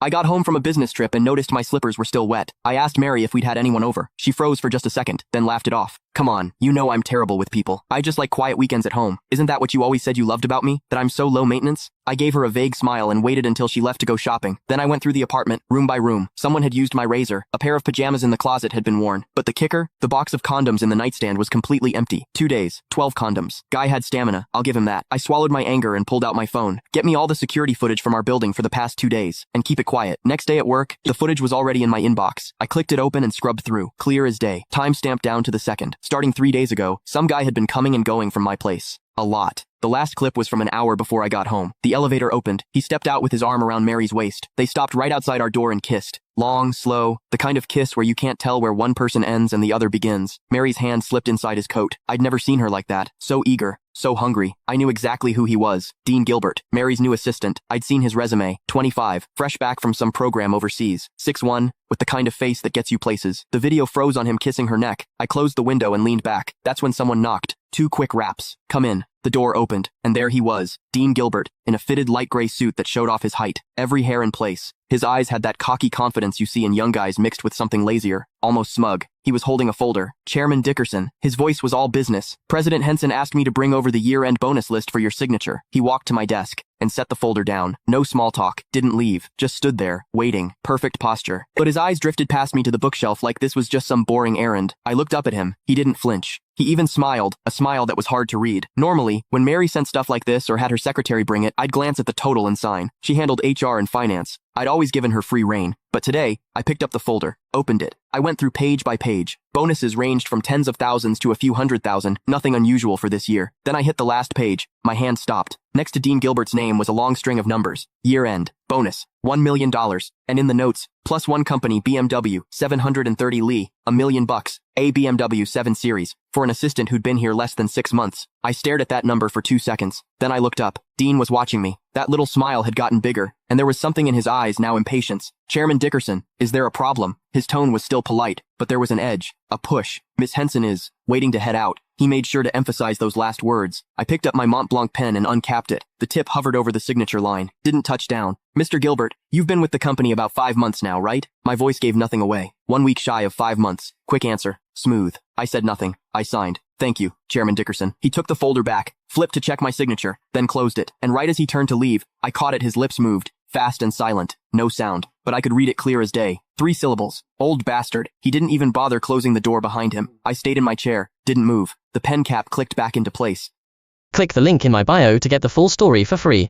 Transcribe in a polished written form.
I got home from a business trip and noticed my slippers were still wet. I asked Mary if we'd had anyone over. She froze for just a second, then laughed it off. Come on, you know I'm terrible with people. I just like quiet weekends at home. Isn't that what you always said you loved about me? That I'm so low maintenance? I gave her a vague smile and waited until she left to go shopping. Then I went through the apartment, room by room. Someone had used my razor. A pair of pajamas in the closet had been worn. But the kicker? The box of condoms in the nightstand was completely empty. 2 days, 12 condoms. Guy had stamina, I'll give him that. I swallowed my anger and pulled out my phone. Get me all the security footage from our building for the past 2 days. And keep it quiet. Next day at work, the footage was already in my inbox. I clicked it open and scrubbed through. Clear as day. Time stamped down to the second. Starting 3 days ago, some guy had been coming and going from my place. A lot. The last clip was from an hour before I got home. The elevator opened. He stepped out with his arm around Mary's waist. They stopped right outside our door and kissed. Long, slow, the kind of kiss where you can't tell where one person ends and the other begins. Mary's hand slipped inside his coat. I'd never seen her like that. So eager. So hungry. I knew exactly who he was. Dean Gilbert, Mary's new assistant. I'd seen his resume. 25, fresh back from some program overseas. 6'1", with the kind of face that gets you places. The video froze on him kissing her neck. I closed the window and leaned back. That's when someone knocked. 2 quick raps. Come in. The door opened, and there he was, Dean Gilbert, in a fitted light gray suit that showed off his height, every hair in place. His eyes had that cocky confidence you see in young guys mixed with something lazier, almost smug. He was holding a folder. Chairman Dickerson. His voice was all business. President Henson asked me to bring over the year-end bonus list for your signature. He walked to my desk and set the folder down. No small talk. Didn't leave. Just stood there, waiting. Perfect posture. But his eyes drifted past me to the bookshelf like this was just some boring errand. I looked up at him. He didn't flinch. He even smiled, a smile that was hard to read. Normally, when Mary sent stuff like this or had her secretary bring it, I'd glance at the total and sign. She handled HR and finance. I'd always given her free rein. But today, I picked up the folder, opened it. I went through page by page. Bonuses ranged from tens of thousands to a few 100,000, nothing unusual for this year. Then I hit the last page. My hand stopped. Next to Dean Gilbert's name was a long string of numbers. Year end. Bonus. $1 million. And in the notes, +1 company BMW, 730 Li, $1 million. A BMW 7 Series, for an assistant who'd been here less than 6 months. I stared at that number for 2 seconds. Then I looked up. Dean was watching me. That little smile had gotten bigger, and there was something in his eyes, now impatience. Chairman Dickerson, is there a problem? His tone was still polite, but there was an edge, a push. Miss Henson is waiting to head out. He made sure to emphasize those last words. I picked up my Mont Blanc pen and uncapped it. The tip hovered over the signature line. Didn't touch down. Mr. Gilbert, you've been with the company about 5 months now, right? My voice gave nothing away. 1 week shy of 5 months. Quick answer. Smooth. I said nothing. I signed. Thank you, Chairman Dickerson. He took the folder back, flipped to check my signature, then closed it. And right as he turned to leave, I caught it. His lips moved. Fast and silent. No sound. But I could read it clear as day. 3 syllables. Old bastard. He didn't even bother closing the door behind him. I stayed in my chair. Didn't move. The pen cap clicked back into place. Click the link in my bio to get the full story for free.